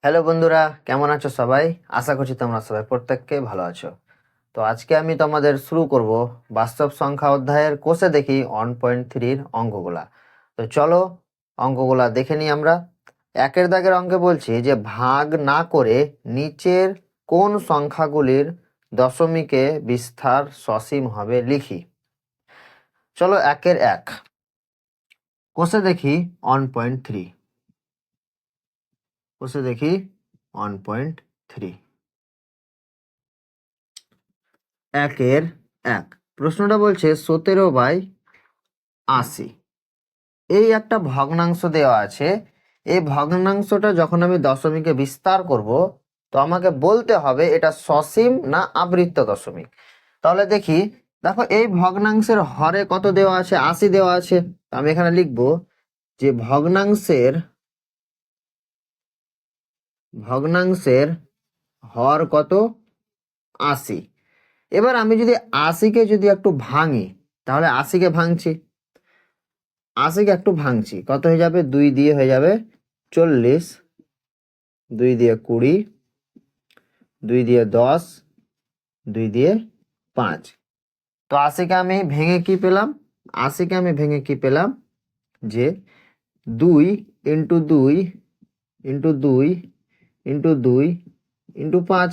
Hello বন্ধুরা, কেমন আছো সবাই? আশা করছি তোমরা সবাই প্রত্যেককে ভালো আছো। তো আজকে আমি তোমাদের শুরু করব বাস্তব সংখ্যা অধ্যায়ের কোষে দেখি 1.3-র অঙ্কগুলা। তো চলো অঙ্কগুলা দেখে নিই আমরা। একের দাগের অঙ্কে বলছি যে ভাগ না করে নিচের কোন সংখ্যাগুলির দশমিকে বিস্তার সসীম হবে লিখি। চলো একের এক কোষে দেখি 1.3। কোষে দেখি 1.3 একের এক প্রশ্নটা বলছে 17/80। এই একটা ভগ্নাংশ দেওয়া আছে। এই ভগ্নাংশটা যখন আমি দশমিকে বিস্তার করব, তো আমাকে বলতে হবে এটা সসীম না আবৃত্ত দশমিক। তাহলে দেখি, দেখো এই ভগ্নাংশের হরে কত দেওয়া আছে? 80 দেওয়া আছে। তো আমি এখানে লিখব যে ভগ্নাংশের হর কত? 80। এবার আমি যদি 80কে যদি একটু ভাঙি, তাহলে 80কে ভাঙছি, 80কে একটু ভাঙছি, কত হয়ে যাবে? 2 দিয়ে হয়ে যাবে 40, 2 দিয়ে 20, 2 দিয়ে 10, 2 দিয়ে 5। তো 80কে আমি ভেঙে কি পেলাম? 80কে আমি ভেঙে কি পেলাম? যে 2 ইন্টু 2 ইন্টু 2 ইন্টু 2 ইন্টু 5।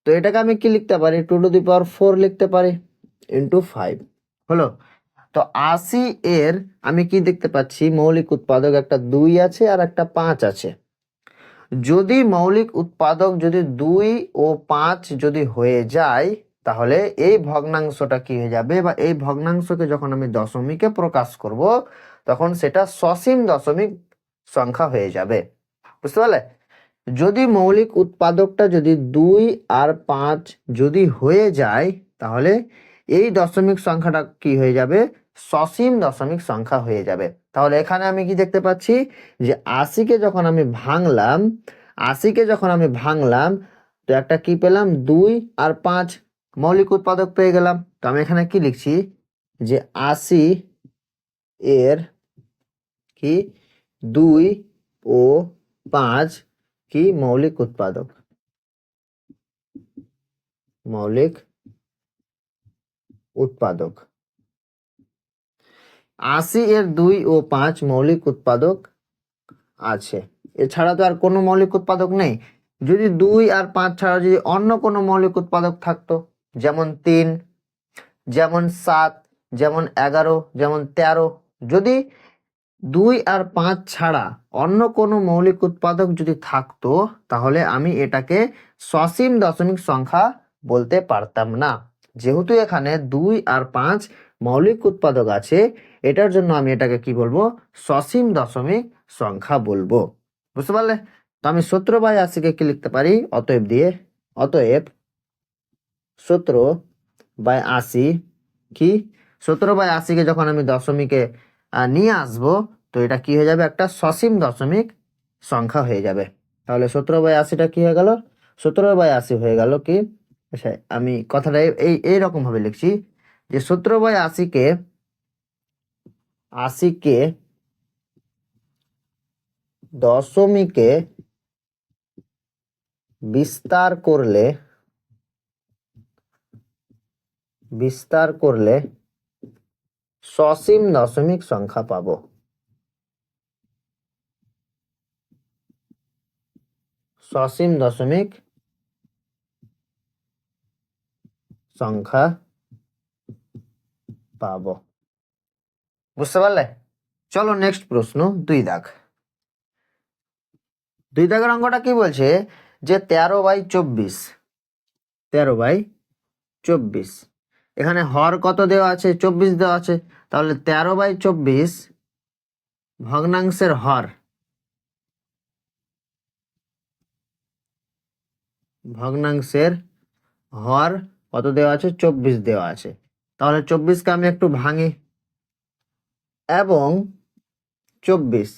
তো এটাকে আমি কি লিখতে পারি? 2^4 লিখতে পারি, ইন্টু 5 হলো। তো 80 এর আমি কি দেখতে পাচ্ছি? মৌলিক উৎপাদক একটা 2 আছে আর একটা 5 আছে। যদি মৌলিক উৎপাদক যদি 2 ও 5 যদি হয়ে যায়, তাহলে এই ভগ্নাংশটা কি হয়ে যাবে, বা এই ভগ্নাংশকে যখন আমি দশমিকে প্রকাশ করব, তখন সেটা সসীম দশমিক সংখ্যা হয়ে যাবে। বুঝতে পারলে? যদি মৌলিক উৎপাদকটা যদি 2 আর 5 যদি হয়ে যায়, তাহলে এই দশমিক সংখ্যাটা কি হয়ে যাবে? সসীম দশমিক সংখ্যা হয়ে যাবে। তাহলে এখানে আমি কি দেখতে পাচ্ছি? যে 80কে যখন আমি ভাঙলাম, 80কে যখন আমি ভাঙলাম, তো একটা কি পেলাম? 2 আর 5 মৌলিক উৎপাদক পেয়ে গেলাম। তো আমি এখানে কি লিখছি? যে 80 এর কি 2 ও 5 কি মৌলিক উৎপাদক। মৌলিক উৎপাদক 80 এর 2 ও 5 মৌলিক উৎপাদক আছে। এছাড়া তো আর কোনো মৌলিক উৎপাদক নেই। যদি 2 আর 5 ছাড়া যদি অন্য কোনো মৌলিক উৎপাদক থাকতো, যেমন 3, যেমন 7, যেমন 11, যেমন 13, যদি 2 আর 5 ছাড়া অন্য কোনো মৌলিক উৎপাদক যদি থাকতো, তাহলে আমি এটাকে সসীম দশমিক সংখ্যা বলতে পারতাম না। যেহেতু এখানে 2 আর 5 মৌলিক উৎপাদক আছে, এটার জন্য আমি এটাকে কি বলবো? সসীম দশমিক সংখ্যা বলবো। বুঝতে পারলে? তো আমি 17/80কে কি লিখতে পারি? অতএব 17/80 কি 17/80কে যখন আমি দশমিকে নিয়ে আসবো, তো এটা কি হয়ে যাবে? একটা সসীম দশমিক সংখ্যা হয়ে যাবে। তাহলে 17/80টা কি হয়ে গেল? 17/80 হয়ে গেল কি? আচ্ছা, আমি কথাটা এইরকম ভাবে লিখছি যে 17/80কে দশমিকে বিস্তার করলে সসীম দশমিক সংখ্যা পাবো। সসীম দশমিক সংখ্যা পাবো। বুঝতে পারলে? চলো নেক্সট প্রশ্ন, 2 দাগ। 2 দাগের অঙ্কটা কি বলছে? যে 13/24, 13/24 এখানে হর কত দেওয়া আছে? 24 দেওয়া আছে। তাহলে 13/24 ভগ্নাংশের হর কত দেওয়া আছে? 24 দেওয়া আছে। তাহলে 24কে আমি একটু ভাঙি, এবং 24,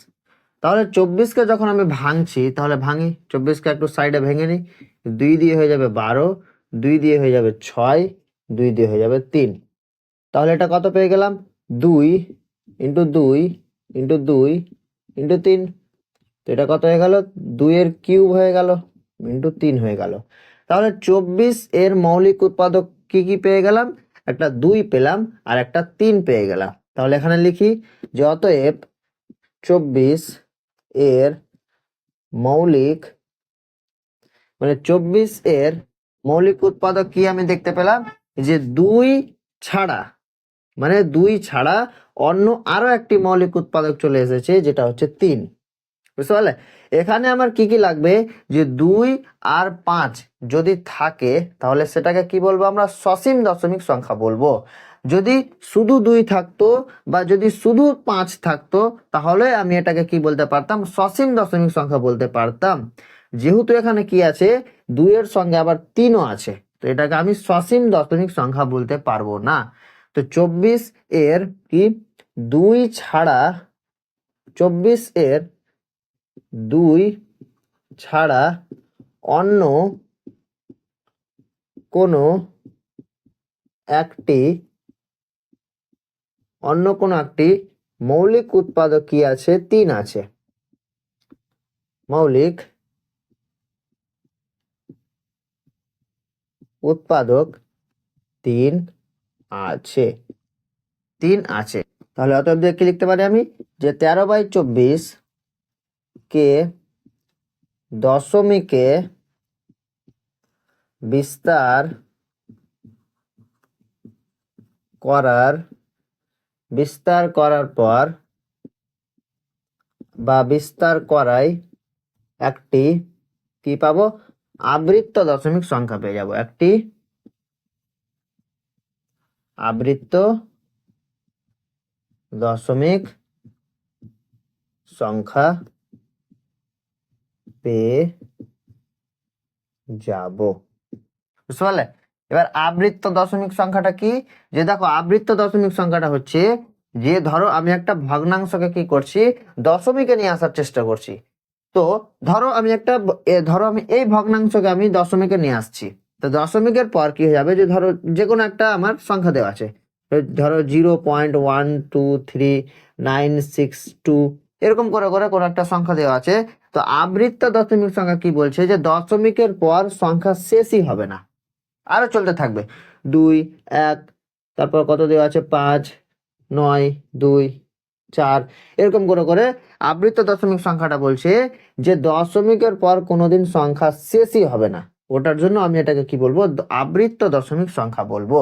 তাহলে 24কে যখন আমি ভাঙছি, তাহলে ভাঙি 24কে একটু সাইডে ভেঙে নিই। 2 দিয়ে হয়ে যাবে 12, 2 দিয়ে হয়ে যাবে 6, 2 দিয়ে হয়ে যাবে 3। তাহলে এটা কত পেয়ে গেলাম? 2 ইন্টু 2 ইন্টু 2 ইন্টু 3। তো এটা কত হয়ে গেল, 2 এর কিউব হয়ে গেল ইন্টু 3 হয়ে গেল। তাহলে 24 এর মৌলিক উৎপাদক কি কি পেয়ে গেলাম, একটা 2 পেলাম আর একটা 3 পেয়ে গেলাম। তাহলে এখানে লিখি যে অতএব 24 এর মৌলিক, মানে 24 এর মৌলিক উৎপাদক কি আমি দেখতে পেলাম যে 2 ছাড়া, মানে 2 ছাড়া অন্য আরো একটি মৌলিক উৎপাদক চলে এসেছে যেটা হচ্ছে 3। বুঝতে পারলে? এখানে আমার কি কি লাগবে, যে 2 আর 5 যদি থাকে তাহলে সেটাকে কি বলবো আমরা, সসীম দশমিক সংখ্যা বলবো। যদি শুধু 2 থাকতো বা যদি শুধু 5 থাকতো তাহলে আমি এটাকে কি বলতে পারতাম, সসীম দশমিক সংখ্যা বলতে পারতাম। যেহেতু এখানে কি আছে, 2 এর সঙ্গে আবার 3ও আছে, তো এটাকে আমি সসীম দশমিক সংখ্যা বলতে পারবো না। তো 24 এর কি 2 ছাড়া, 24 এর 2 ছাড়া অন্য কোনো একটি মৌলিক উৎপাদক কি আছে, 3 আছে। মৌলিক উৎপাদক 3 আছে, 3 আছে। তাহলে অতএব কি লিখতে পারি আমি, যে 13/24 কে দশমিকে বিস্তার করার পর বা বিস্তার করাই একটি কি পাবো, আবৃত্ত দশমিক সংখ্যা পেয়ে যাব, একটি আবৃত্ত দশমিক সংখ্যা পেয়ে যাব। বুঝতে পারলে? এবার আবৃত্ত দশমিক সংখ্যাটা কি, যে দেখো আবৃত্ত দশমিক সংখ্যাটা হচ্ছে যে ধরো আমি একটা ভগ্নাংশকে কি করছি, দশমিকে নিয়ে আসার চেষ্টা করছি। তো ধরো আমি এই ভগ্নাংশকে আমি দশমিকে নিয়ে আসছি। তো দশমিকের পর কি হয়ে যাবে, যে ধরো যে কোনো একটা আমার সংখ্যা দেওয়া আছে, ধরো 0.12396 এরকম করে করে কোনো একটা সংখ্যা দেওয়া আছে। তো আবৃত্ত দশমিক সংখ্যা কি বলছে, যে দশমিকের পর সংখ্যা শেষই হবে না, আরো চলতে থাকবে 2 1, তারপর কত দেওয়া আছে 5 9 2 4, এরকম করে করে আবৃত্ত দশমিক সংখ্যাটা বলছে যে দশমিকের পর কোনোদিন সংখ্যা শেষই হবে না, ওটার জন্য আমি এটাকে কি বলবো, আবৃত্ত দশমিক সংখ্যা বলবো।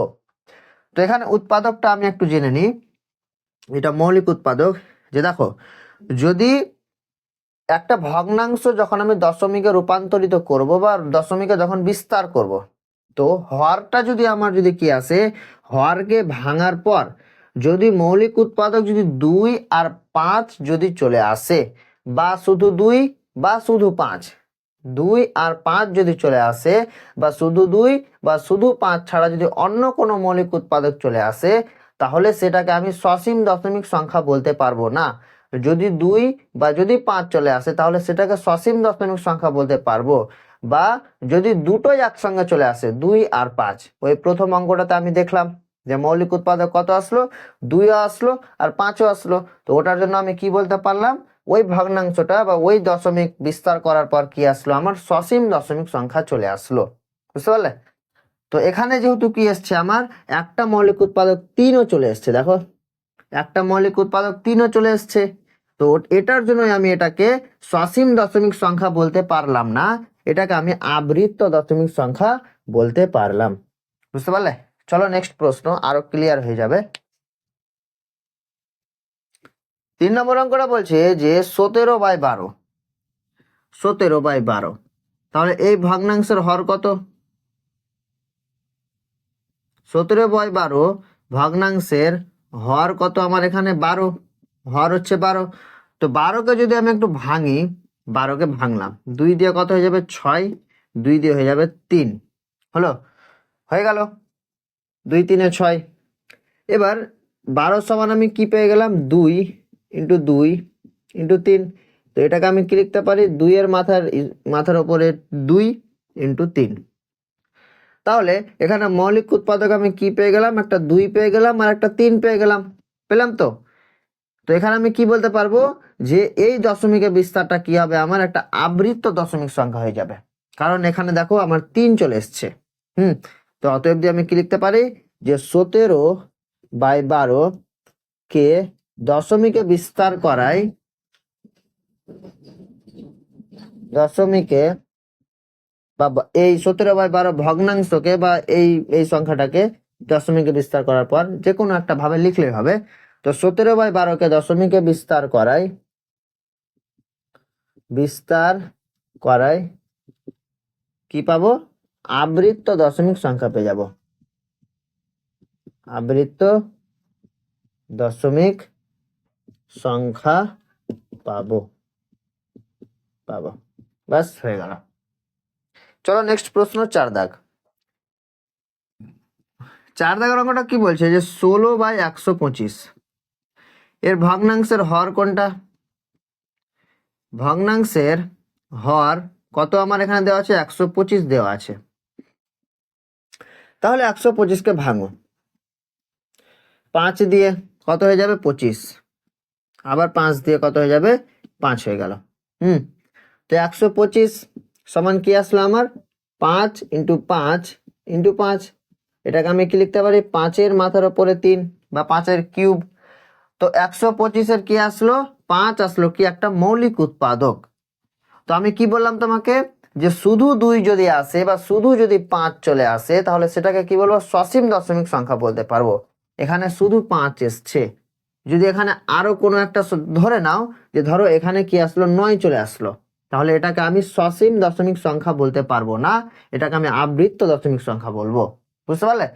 তো এখানে উৎপাদকটা আমি একটু জেনে নিই, এটা মৌলিক উৎপাদক। যে দেখো যদি একটা ভগ্নাংশ যখন আমি দশমিকে রূপান্তরিত করব বা দশমিকে যখন বিস্তার করব, তো হরটা যদি আমার যদি কি আসে, হরকে ভাঙার পর যদি মৌলিক উৎপাদক যদি 2 আর 5 যদি চলে আসে, বা শুধু 2 বা শুধু 5, 2 আর 5 যদি চলে আসে বা শুধু 2 বা শুধু 5 ছাড়া যদি অন্য কোনো মৌলিক উৎপাদক চলে আসে, তাহলে সেটাকে আমি সসীম দশমিক সংখ্যা বলতে পারবো না। যদি 2 বা যদি 5 চলে আসে তাহলে সেটাকে সসীম দশমিক সংখ্যা বলতে পারবো। বা যদি দুটোই একসঙ্গে চলে আসে, 2 আর 5, ওই প্রথম অঙ্কটাতে আমি দেখলাম যে মৌলিক উৎপাদক কত আসলো, 2 আসলো আর 5ও আসলো। তো ওটার জন্য আমি কি বলতে পারলাম, ওই ভগ্নাংশটা বা ওই দশমিক বিস্তার করার পর কি আসলো, আমার সসীম দশমিক সংখ্যা চলে আসলো। বুঝতে পারলে? তো এখানে যেহেতু কি এসছে, আমার একটা মৌলিক উৎপাদক 3ও চলে এসছে, দেখো একটা মৌলিক উৎপাদক 3ও চলে এসছে। তো এটার জন্য আমি এটাকে সসীম দশমিক সংখ্যা বলতে পারলাম না, এটাকে আমি আবৃত্ত দশমিক সংখ্যা বলতে পারলাম। বুঝতে পারলে? চলো নেক্সট প্রশ্ন, আরো ক্লিয়ার হয়ে যাবে। 3 নম্বর অঙ্কটা বলছে যে 17/12, 17/12, তাহলে এই ভগ্নাংশের হর কত, 17/12 ভগ্নাংশের হর কত, আমার এখানে 12, হর হচ্ছে 12। তো 12কে যদি আমি একটু ভাঙি, 12কে ভাঙলাম 2 দিয়ে, কত হয়ে যাবে 6, 2 দিয়ে হয়ে যাবে 3, হলো, হয়ে গেল 2 3 6। এবার 12 সমান আমি কি পেয়ে গেলাম, 2 ইন্টু 2 ইন্টু 3। তো এটাকে আমি কি লিখতে পারি, 2 এর মাথার উপরে 2 ইন্টু 3। তাহলে এখানে মৌলিক উৎপাদক আমি কি পেয়ে গেলাম, একটা 2 পেয়ে গেলাম আর একটা 3 পেয়ে গেলাম, পেলাম তো। তো এখানে আমি কি বলতে পারবো যে এই দশমিকের বিস্তারটা কি হবে, আমার একটা আবৃত্ত দশমিক সংখ্যা হয়ে যাবে, কারণ এখানে দেখো আমার 3 চলে এসছে। তো অতএব দিয়ে আমি কি লিখতে পারি যে 17/12 কে দশমিকে বিস্তার করাই দশমিকে এই 17/12 ভগ্নাংশকে বা এই সংখ্যাটাকে দশমিকে বিস্তার করার পর যে কোনো একটা ভাবে লিখলেই হবে। তো 17/12 কে দশমিকে বিস্তার করাই কি পাবো, আবৃত্ত দশমিক সংখ্যা পেয়ে যাব, আবৃত্ত দশমিক সংখ্যা পাবো পাবো ব্যাস হয়ে গেল। চলো নেক্সট প্রশ্ন 4 দাগ। 4 দাগের অঙ্কটা কি বলছে যে 16/125 এর ভগ্নাংশের হর কোনটা? ভগ্নাংশের হর কত আমার এখানে দেওয়া আছে, 125 দেওয়া আছে। তাহলে 125কে ভাঙো, 5 দিয়ে কত হয়ে যাবে 25, আবার 5 দিয়ে কত হয়ে যাবে 5 হয়ে গেল। তো 125 সমান কি আসলো আমার, 5 × 5 × 5। এটাকে আমি কি লিখতে পারি, 5-এর মাথার উপরে 3 বা 5-এর কিউব। তো 125-এর কি আসলো, 5 আসলো কি একটা মৌলিক উৎপাদক। তো আমি কি বললাম তোমাকে যে শুধু 2 যদি আসে বা শুধু যদি 5 চলে আসে তাহলে সেটাকে কি বলবো, সসীম দশমিক সংখ্যা বলতে পারবো। এখানে শুধু 5 এসছে, যদি এখানে আরো কোনো একটা ধরে নাও যে ধরো এখানে কি আসলো 9 চলে আসলো, তাহলে এটাকে আমি সসীম দশমিক সংখ্যা বলতে পারবো না, এটাকে আমি আবৃত্ত দশমিক সংখ্যা বলবো। বুঝতে পারলে?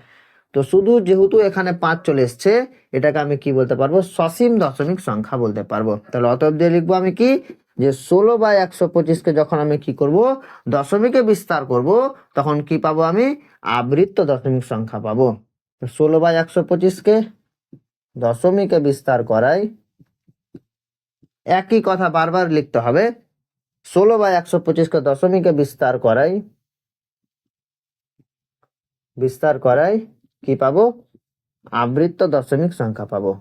তো শুধু যেহেতু এখানে 5 চলে এসছে, এটাকে আমি কি বলতে পারবো, সসীম দশমিক সংখ্যা বলতে পারবো। তাহলে অতএব দিয়ে লিখবো আমি কি, যে 16/125কে যখন আমি কি করব, দশমিকে বিস্তার করব, তখন কি পাবো আমি, আবৃত্ত দশমিক সংখ্যা পাবো। 16/125কে দশমিকে বিস্তার করাই, একই কথা বারবার লিখতে হবে, 16/125কে দশমিকে বিস্তার করাই কি পাবো, আবৃত্ত দশমিক সংখ্যা পাবো।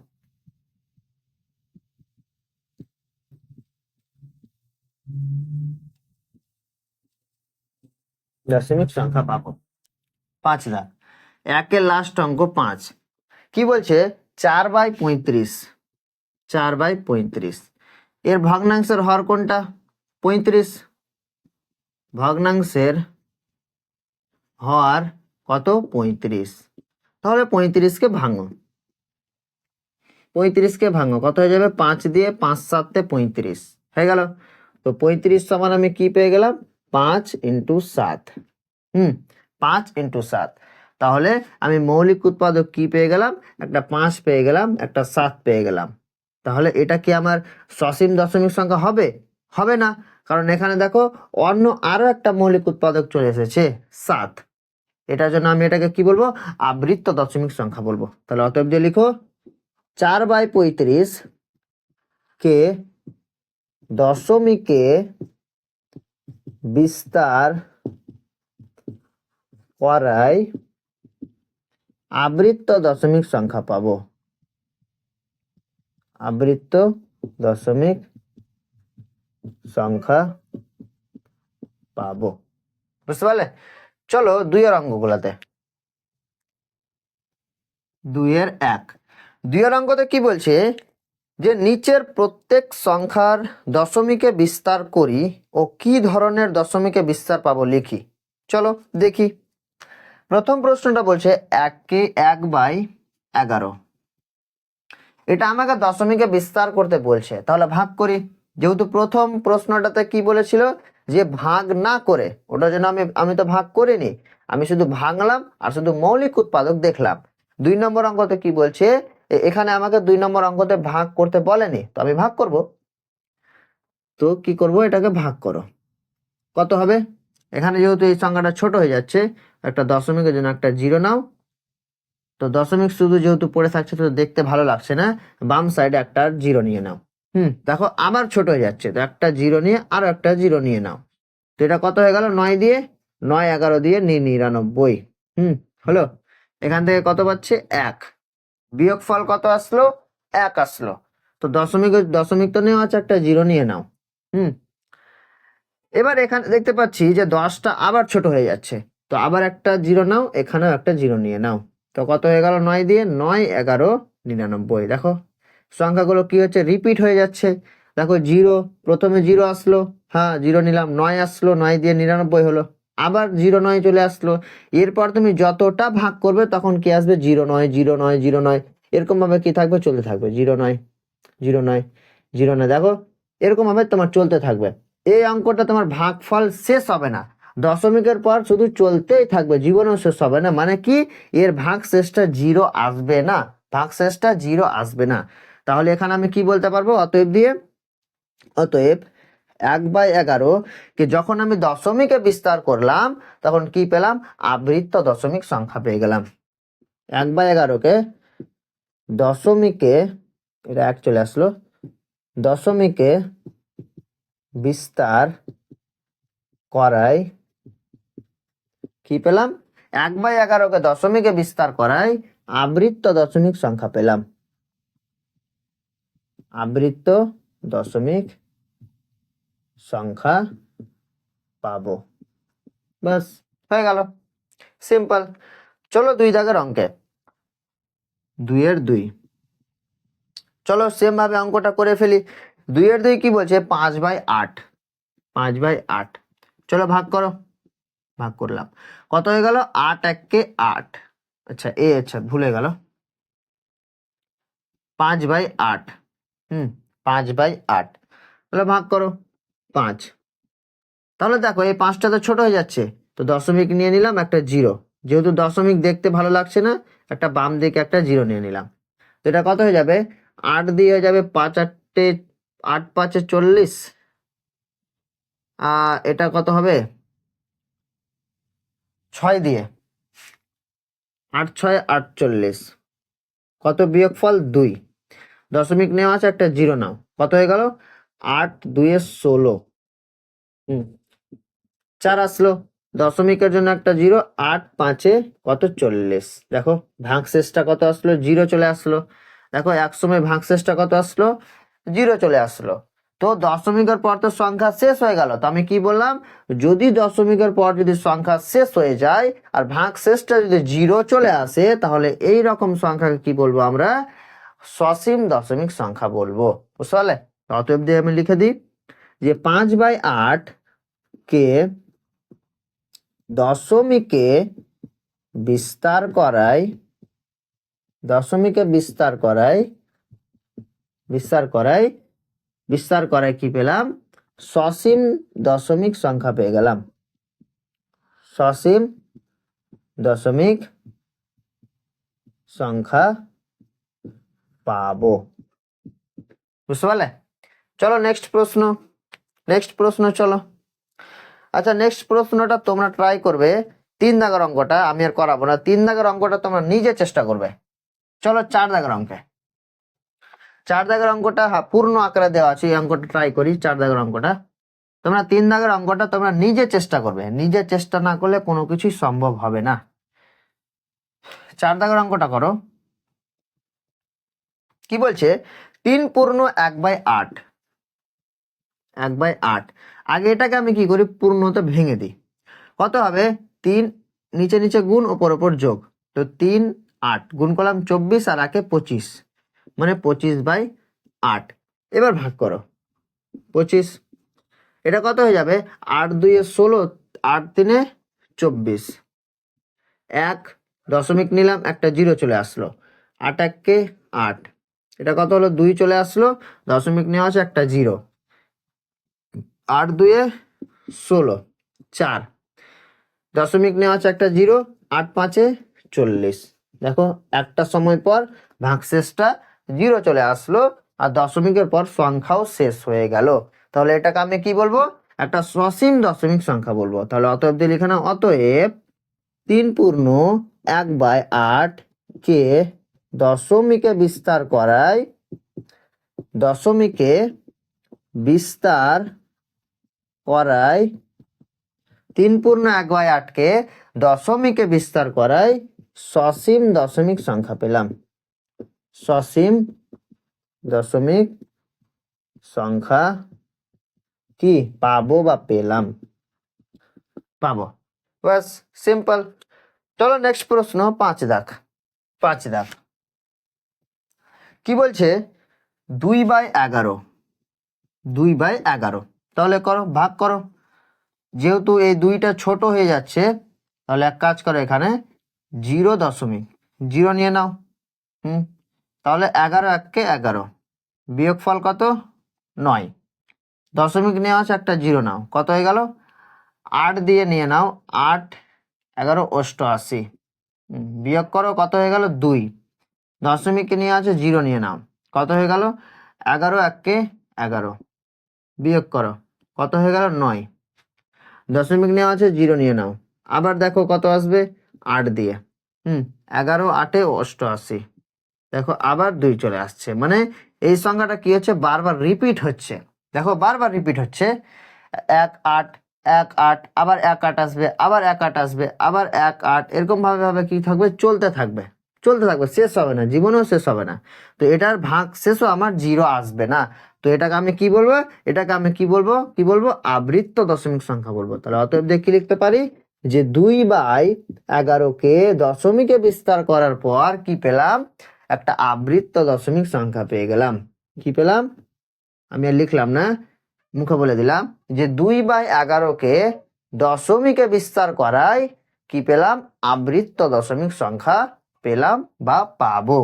দশমিক সংখ্যা পাবো। 5 দাগ, 1-এর লাস্ট অঙ্ক 5 কি বলছে, 4/35, 4/35 এর ভগ্নাংশের হর কোনটা, 35। ভগ্নাংশের হর কত, 35। তাহলে 35কে ভাঙো, 35কে ভাঙো কত হয়ে যাবে, 5 দিয়ে 5 7 35 হয়ে গেল। তো 35 সমান আমি কি পেয়ে গেলাম, 5 × 7। 5 × 7, তাহলে আমি মৌলিক উৎপাদক কি পেয়ে গেলাম, একটা 5 পেয়ে গেলাম, একটা 7 পেয়ে গেলাম। তাহলে এটা কি আমার সসীম দশমিক সংখ্যা হবে? হবে না, কারণ এখানে দেখো অন্য আরো একটা মৌলিক উৎপাদক চলে এসেছে 7। এটার জন্য আমি এটাকে কি বলবো, আবৃত্ত দশমিক সংখ্যা বলবো। তাহলে অতএব দিয়ে লিখো 4/35 কে দশমিকে বিস্তার করাই আবৃত্ত দশমিক সংখ্যা পাবো, আবৃত্ত দশমিক সংখ্যা পাবো। বুঝতে পারলে? চলো 2-এর অঙ্কগুলোতে। 2-এর 1, 2-এর অঙ্কতে কি বলছে যে নিচের প্রত্যেক সংখ্যার দশমিকে বিস্তার করি ও কি ধরনের দশমিকে বিস্তার পাবো লিখি। চলো দেখি। প্রথম প্রশ্নটা বলছে 1/11, এটা আমাকে দশমিকে বিস্তার করতে বলছে, তাহলে ভাগ করি। যেহেতু প্রথম প্রশ্নটাতে কি বলেছিল যে ভাগ না করে, ওটার জন্য আমি তো ভাগ করিনি, আমি শুধু ভাঙলাম আর শুধু মৌলিক উৎপাদক দেখলাম। 2 নম্বর অঙ্কতে কি বলছে, এখানে আমাকে 2 নম্বর অঙ্কতে ভাগ করতে বলেনি, তো আমি ভাগ করব। তো কি করব, এটাকে ভাগ করো, কত হবে, এখানে যেহেতু এই সংখ্যাটা ছোট হয়ে যাচ্ছে, একটা দশমিকের জন্য একটা 0 নাও। তো দশমিক শুধু যেহেতু পড়ে থাকছে তো দেখতে ভালো লাগছে না, বাম সাইডে একটা 0 নিয়ে নাও। দেখো আবার ছোট হয়ে যাচ্ছে, তো একটা 0 নিয়ে আরো একটা 0 নিয়ে নাও। তো এটা কত হয়ে গেল, 9 দিয়ে 9 11 দিয়ে 99। হলো। এখান থেকে কত পাচ্ছে, 1। বিয়োগফল কত আসলো, 1 আসলো। তো দশমিক দশমিক তো নেওয়া আছে, একটা জিরো নিয়ে নাও। হুম, এবার এখানে দেখতে পাচ্ছি যে 10টা আবার ছোট হয়ে যাচ্ছে, তো আবার একটা জিরো নাও, এখানেও একটা জিরো নিয়ে নাও। তো কত হয়ে গেল 9 দিয়ে? 9, 11, 99। দেখো সংখ্যাগুলো কি হচ্ছে, রিপিট হয়ে যাচ্ছে। দেখো জিরো, প্রথমে জিরো আসলো, হ্যাঁ জিরো নিলাম, 9 আসলো, 9 দিয়ে 99 হলো, আবার 09 চলে আসলো। এরপর তুমি যতটা ভাগ করবে তখন কি আসবে, 09, 09, 09, এরকম ভাবে কি থাকবে, চলতে থাকবে, 09, 09, 09। দেখো এরকম ভাবে তোমার চলতে থাকবে। এই অঙ্কটা তোমার ভাগফল শেষ হবে না, দশমিকের পর শুধু চলতেই থাকবে, জীবনেও শেষ হবে না। মানে কি, এর ভাগ শেষটা জিরো আসবে না, ভাগ শেষটা জিরো আসবে না। তাহলে এখানে আমি কি বলতে পারবো, অতএব দিয়ে, অতএব 1/11 কে যখন আমি দশমিকে বিস্তার করলাম তখন কি পেলাম, আবৃত্ত দশমিক সংখ্যা পেয়ে গেলাম। 1/11 কে দশমিকে, এটা এক চলে আসলো, দশমিকে বিস্তার করায় কি পেলাম, 1/11 কে দশমিকে বিস্তার করায় আবৃত্ত দশমিক সংখ্যা পেলাম, আবৃত্ত দশমিক সংখ্যা পাবো। বাস, হয়ে গেল, সিম্পল। চলো 2 দাগের অঙ্কে, 2 চলো সেম ভাবে অঙ্কটা করে ফেলি। 2 কি বলছে, 5/8, 5/8। চলো ভাগ করো, ভাগ করলাম, কত হয়ে গেল, 8 1 8। আচ্ছা আচ্ছা ভুলে গেল, 5/8। 5/8, তাহলে ভাগ করো 5। তাহলে দেখো এই 5টা তো ছোট হয়ে যাচ্ছে, তো দশমিক নিয়ে নিলাম একটা জিরো, যেহেতু দশমিক দেখতে ভালো লাগছে না, একটা বাম দিকে একটা জিরো নিয়ে নিলাম। তো এটা কত হয়ে যাবে, 8 দিয়ে হয়ে যাবে 5 8 8 5 40। এটা কত হবে, 6 দিয়ে, 8 6 48, কত বিয়োগফল 2, দশমিক নেওয়া আছে, একটা জিরো নাও, কত হয়ে গেল, 8 2 16। 4 আসলো, দশমিকের জন্য একটা জিরো, 8 5 কত 40। দেখো ভাগশেষটা কত আসলো, জিরো চলে আসলো। দেখো এক সময় ভাগশেষটা কত আসলো, জিরো চলে আসলো। তো দশমিকের পর তো সংখ্যা শেষ হয়ে গেল, তো আমি কি বললাম, যদি দশমিকের পর যদি সংখ্যা শেষ হয়ে যায় আর ভাগশেষটা যদি জিরো চলে আসে, তাহলে এই রকম সংখ্যাকে কি বলবো আমরা, সসীম দশমিক সংখ্যা বলবো। বুঝতে পারলে? অতএব দিয়ে আমি লিখে দিই যে 5/8 কে দশমিকে বিস্তার করায়, দশমিকে বিস্তার করায়, বিস্তার করায়, বিস্তার করায় কি পেলাম, সসীম দশমিক সংখ্যা পেয়ে গেলাম, সসীম দশমিক সংখ্যা পাবো। বুঝতে পারলে? চলো নেক্সট প্রশ্ন, নেক্সট প্রশ্ন চলো। আচ্ছা নেক্সট প্রশ্নটা তোমরা ট্রাই করবে, 3 দাগের অঙ্কটা আমি আর করাবো না, 3 দাগের অঙ্কটা তোমরা নিজে চেষ্টা করবে। চলো 4 দাগের অঙ্কে, 4 দাগের অঙ্কটা পূর্ণ আকারে দেওয়া আছে, এই অঙ্কটা ট্রাই করি। 4 দাগের অঙ্কটা তোমরা, 3 দাগের অঙ্কটা তোমরা নিজে চেষ্টা করবে, নিজে চেষ্টা না করলে কোনো কিছুই সম্ভব হবে না। 4 দাগের অঙ্কটা করো, কি বলছে, 3 পূর্ণ 1/8, 1/8। আগে এটাকে আমি কি করি, পূর্ণতে ভেঙে দিই, কত হবে, 3 নিচে নিচে গুণ, ওপর ওপর যোগ, তো 3 8 গুণ করলাম 24 আর 1 25, মানে 25/8। এবার ভাগ করো 25, এটা কত হয়ে যাবে, 8 2 16, 8 3 24, 1 দশমিক নিলাম, একটা জিরো চলে আসলো, 8 1 8, এটা কত হলো, 2 চলে আসলো, দশমিক নেওয়া আছে, একটা জিরো, 8 2 16, 4 দশমিক নেওয়া আছে, একটা জিরো, 8 5 40। দেখো একটা সময় পর ভাগশেষটা জিরো চলে আসলো আর দশমিকের পর সংখ্যাও শেষ হয়ে গেল, তাহলে এটাকে আমি কি বলবো, একটা সসীম দশমিক সংখ্যা বলবো। তাহলে অতএব দিয়ে লিখে নাও, অতএব 3 পূর্ণ 1/8 কে দশমিকে বিস্তার করায়, দশমিকে বিস্তার করায়, 3 পূর্ণ 1/8 কে দশমিকে বিস্তার করায় সসীম দশমিক সংখ্যা পেলাম, সসীম দশমিক সংখ্যা কি পাবো বা পেলাম, পাবো। বাস, সিম্পল। চলো নেক্সট প্রশ্ন, 5 দাগ। 5 দাগ কি বলছে? 2/11। 2/11, তাহলে করো, ভাগ করো। যেহেতু এই 2টা ছোট হয়ে যাচ্ছে, তাহলে এক কাজ করো, এখানে 0.0 নিয়ে নাও। তাহলে 11 × 1 = 11। বিয়োগফল কত? 9। দশমিক নেওয়া আছে, একটা 0 নাও, কত হয়ে গেল? 8 দিয়ে নিয়ে নাও, 8 11 88। বিয়োগ করো, কত হয়ে গেল? 2। দশমিক নিয়ে আছে, 0 নিয়ে নাও, কত হয়ে গেল? 11 × 1 = 11। বিয়োগ করো, কত হয়ে গেল? 9। দশমিক নেওয়া আছে, 0 নিয়ে নাও, আবার দেখো কত আসবে? 8 দিয়ে। 11 8 88। দেখো আবার 2 চলে আসছে, মানে এই সংখ্যাটা কি হচ্ছে? বারবার রিপিট হচ্ছে। দেখো বারবার রিপিট হচ্ছে। 1 8 1 8, আবার 1 8 আসবে, আবার 1 8 আসবে, আবার 1 8, এরকম ভাবে ভাবে কি থাকবে? চলতে থাকবে, চলতে থাকবে, শেষ হবে না, জীবনেও শেষ হবে না। তো এটার ভাগ শেষও আমার 0 আসবে না। তো এটাকে আমি কি বলবো? এটাকে আমি কি বলবো? কি বলবো? আবৃত্ত দশমিক সংখ্যা বলবো। তাহলে অতএব দিয়ে কি লিখতে পারি? যে 2/11 কে দশমিকে বিস্তার করার পর কি পেলাম? একটা আবৃত্ত দশমিক সংখ্যা পেয়ে গেলাম। কি পেলাম? আমি আর লিখলাম না, মুখে বলে দিলাম যে 2/11কে দশমিকে বিস্তার করায় কি পেলাম? আবৃত্ত দশমিক সংখ্যা পেলাম বা পাবো।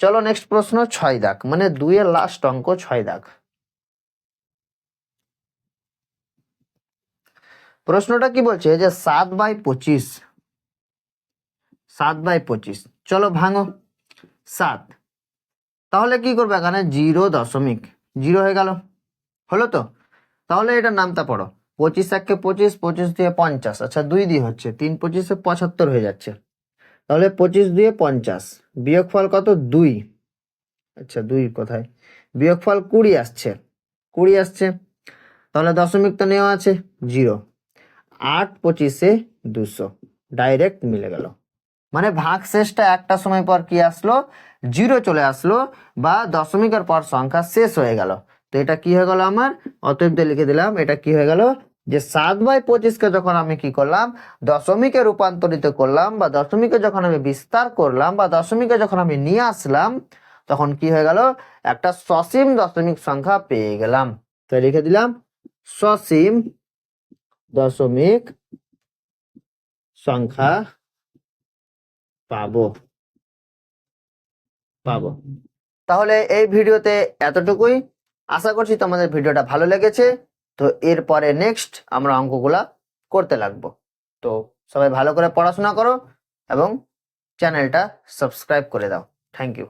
চলো নেক্সট প্রশ্ন, 6 দাগ, মানে 2 এর লাস্ট অঙ্ক, 6 দাগ। প্রশ্নটা কি বলছে? যে 7/25। 7/25, চলো ভাঙো। 7, তাহলে কি করবে? এখানে 0.0 হয়ে গেল, হলো তো? তাহলে এটা নামটা পড়ো। 25 1 25, 25 দিয়ে 50, আচ্ছা 2 দিয়ে হচ্ছে, 3 25 75 হয়ে যাচ্ছে। তাহলে 25 দিয়ে 50, বিয়োগফল কত? 2। আচ্ছা 2 কোথায়? বিয়োগফল 20 আসছে, 20 আসছে। তাহলে দশমিক তো নেওয়া আছে, 0। 8 25 200, ডাইরেক্ট মিলে গেল। মানে ভাগ শেষটা একটা সময় পর কি আসলো? 0 চলে আসলো, বা দশমিকের পর সংখ্যা শেষ হয়ে গেল। তো এটা কি হয়ে গেল আমার? অতএব দিয়ে লিখে দিলাম, এটা কি হয়ে গেল? যে 7/25কে যখন আমি কি করলাম? দশমিকে রূপান্তরিত করলাম, বা দশমিকে যখন আমি বিস্তার করলাম, বা দশমিকে যখন আমি নিয়ে আসলাম, তখন কি হয়ে গেল? একটা সসীম দশমিক সংখ্যা পেয়ে গেলাম। তো লিখে দিলাম সসীম দশমিক সংখ্যা পাবো, পাবো। তাহলে এই ভিডিওতে এতটুকুই। আশা করছি তোমাদের ভিডিওটা ভালো লেগেছে। তো এরপরে নেক্সট আমরা অঙ্কগুলা করতে লাগবো। তো সবাই ভালো করে পড়াশোনা করো এবং চ্যানেলটা সাবস্ক্রাইব করে দাও। Thank you.